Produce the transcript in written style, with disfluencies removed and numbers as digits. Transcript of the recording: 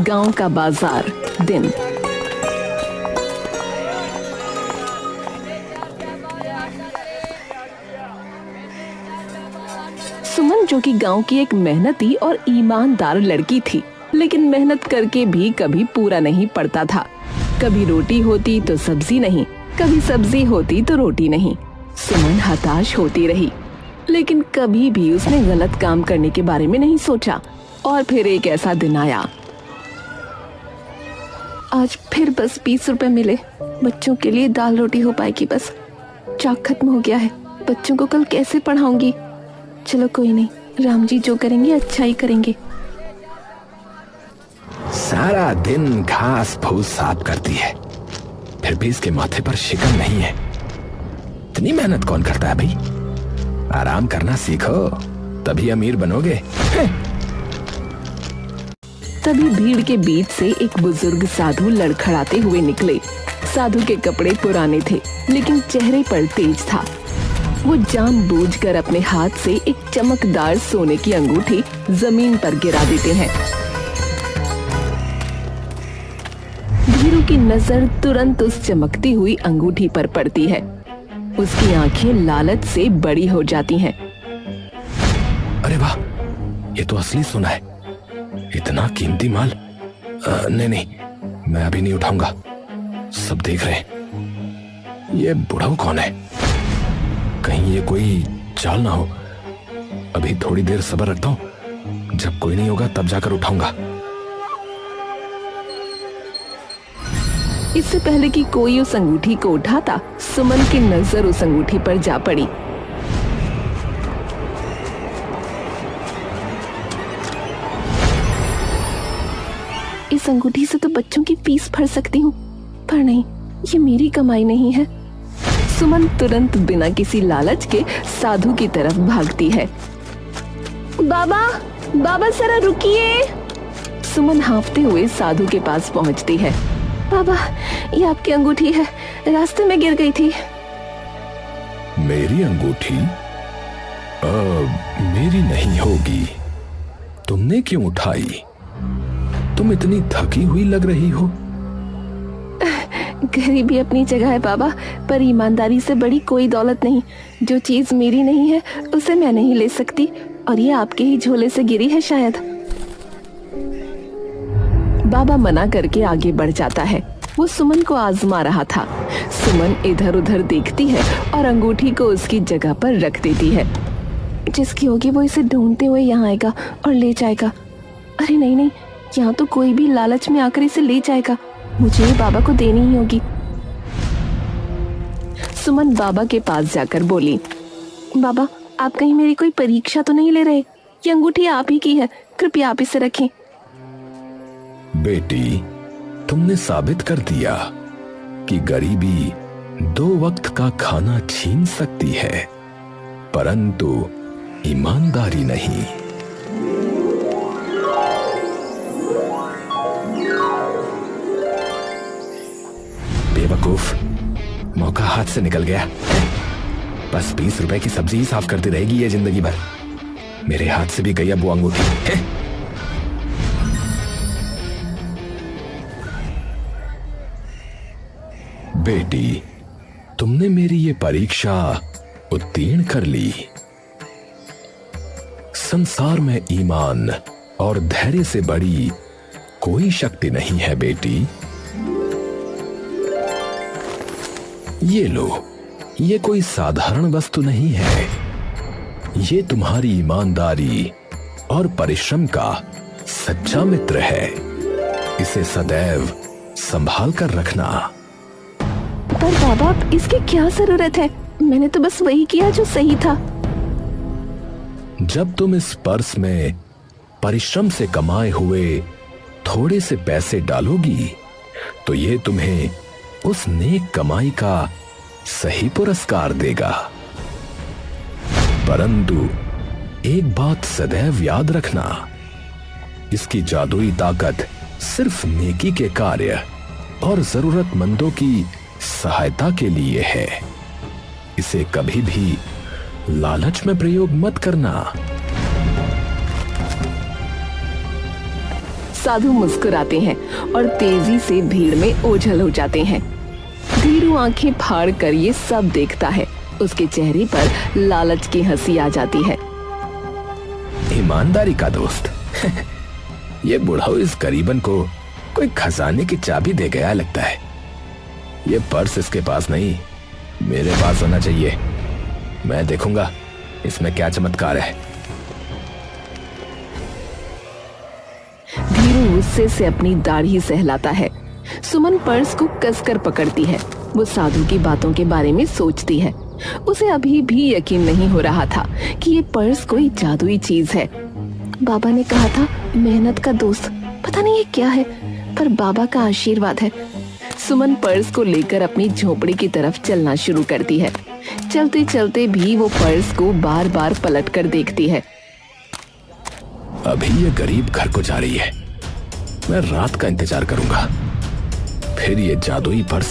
गांव का बाजार दिन। सुमन जो कि गांव की एक मेहनती और ईमानदार लड़की थी, लेकिन मेहनत करके भी कभी पूरा नहीं पड़ता था। कभी रोटी होती तो सब्जी नहीं, कभी सब्जी होती तो रोटी नहीं। सुमन हताश होती रही, लेकिन कभी भी उसने गलत काम करने के बारे में नहीं सोचा। और फिर एक ऐसा दिन आया। आज फिर बस 20 रुपए मिले, बच्चों के लिए दाल रोटी हो पाएगी। बस चाक खत्म हो गया है, बच्चों को कल कैसे पढ़ाऊंगी। चलो कोई नहीं, राम जी जो करेंगे अच्छा ही करेंगे। सारा दिन घास फूस साफ करती है, फिर भी इसके माथे पर शिकन नहीं है। इतनी मेहनत कौन करता है भाई? आराम करना सीखो, तभी अमीर बनोगे। तभी भीड़ के बीच से एक बुजुर्ग साधु लड़खड़ाते हुए निकले। साधु के कपड़े पुराने थे, लेकिन चेहरे पर तेज था। वो जानबूझकर अपने हाथ से एक चमकदार सोने की अंगूठी जमीन पर गिरा देते हैं। भीरू की नजर तुरंत उस चमकती हुई अंगूठी पर पड़ती है। उसकी आंखें लालच से बड़ी हो जाती हैं। अरे वाह, ये तो असली सोना है। इतना कीमती माल। नहीं नहीं, मैं अभी नहीं उठाऊंगा, सब देख रहे हैं। ये बुढ़ऊ कौन है? कहीं ये कोई चाल ना हो। अभी थोड़ी देर सब्र रखता हूं, जब कोई नहीं होगा तब जाकर उठाऊंगा। इससे पहले कि कोई उस अंगूठी को उठाता, सुमन की नजर उस अंगूठी पर जा पड़ी। इस अंगूठी से तो बच्चों की फीस भर सकती हूँ, पर नहीं, ये मेरी कमाई नहीं है। सुमन तुरंत बिना किसी लालच के साधु की तरफ भागती है। बाबा, बाबा जरा रुकिए। सुमन हांफते हुए साधु के पास पहुंचती है। बाबा, ये आपकी अंगूठी है, रास्ते में गिर गई थी। मेरी अंगूठी? मेरी नहीं होगी। तुमने क्यों उठाई? तुम इतनी थकी हुई लग रही हो। गरीबी अपनी जगह है बाबा, पर ईमानदारी से बड़ी कोई दौलत नहीं। जो चीज मेरी नहीं है उसे मैं नहीं ले सकती, और ये आपके ही झोले से गिरी है शायद। बाबा मना करके आगे बढ़ जाता है। वो सुमन को आजमा रहा था। सुमन इधर उधर देखती है और अंगूठी को उसकी जगह पर रख देती है। जिसकी होगी वो इसे ढूंढते हुए यहाँ आएगा और ले जाएगा। अरे नहीं नहीं, यहाँ तो कोई भी लालच में आकर इसे ले जाएगा। मुझे ही बाबा को देनी ही होगी। सुमन बाबा के पास जाकर बोली, बाबा, आप कहीं मेरी कोई परीक्षा तो नहीं ले रहे? ये अंगूठी आप ही की है, कृपया आप इसे रखें। बेटी, तुमने साबित कर दिया कि गरीबी 2 वक्त का खाना छीन सकती है, परंतु ईमानदारी नहीं। बेवकूफ, मौका हाथ से निकल गया। बस 20 रुपए की सब्जी ही साफ करती रहेगी ये जिंदगी भर। मेरे हाथ से भी गई अब वो अंगूठी है। बेटी, तुमने मेरी ये परीक्षा उत्तीर्ण कर ली। संसार में ईमान और धैर्य से बड़ी कोई शक्ति नहीं है बेटी। ये लो, ये कोई साधारण वस्तु नहीं है। ये तुम्हारी ईमानदारी और परिश्रम का सच्चा मित्र है। इसे सदैव संभाल कर रखना। पर बाबा, इसकी क्या जरूरत है? मैंने तो बस वही किया जो सही था। जब तुम इस पर्स में परिश्रम से कमाए हुए थोड़े से पैसे डालोगी, तो ये तुम्हें उस नेक कमाई का सही पुरस्कार देगा। परंतु एक बात सदैव याद रखना, इसकी जादुई ताकत सिर्फ नेकी के कार्य और जरूरतमंदों की सहायता के लिए है। इसे कभी भी लालच में प्रयोग मत करना। साधु मुस्कुराते हैं और तेजी से भीड़ में ओझल हो जाते हैं। धीरू आंखें फाड़ कर ये सब देखता है। उसके चेहरे पर लालच की हंसी आ जाती है। ईमानदारी का दोस्त। ये बुढ़ाऊ इस गरीबन को कोई खजाने की चाबी दे गया लगता है। ये पर्स इसके पास नहीं, मेरे पास होना चाहिए। मैं देखूंगा इसमें क्या चमत्कार है। धीरू गुस्से से अपनी दाढ़ी सहलाता है। सुमन पर्स को कसकर पकड़ती है। वो साधु की बातों के बारे में सोचती है। उसे अभी भी यकीन नहीं हो रहा था कि ये पर्स कोई जादुई चीज है। बाबा ने कहा था मेहनत का दोस्त, पता नहीं ये क्या है, पर बाबा का आशीर्वाद है। सुमन पर्स को लेकर अपनी झोपड़ी की तरफ चलना शुरू करती है। चलते चलते भी वो पर्स को बार बार पलट कर देखती है। अभी ये गरीब घर को जा रही है। मैं रात का इंतजार करूंगा, फिर ये जादुई पर्स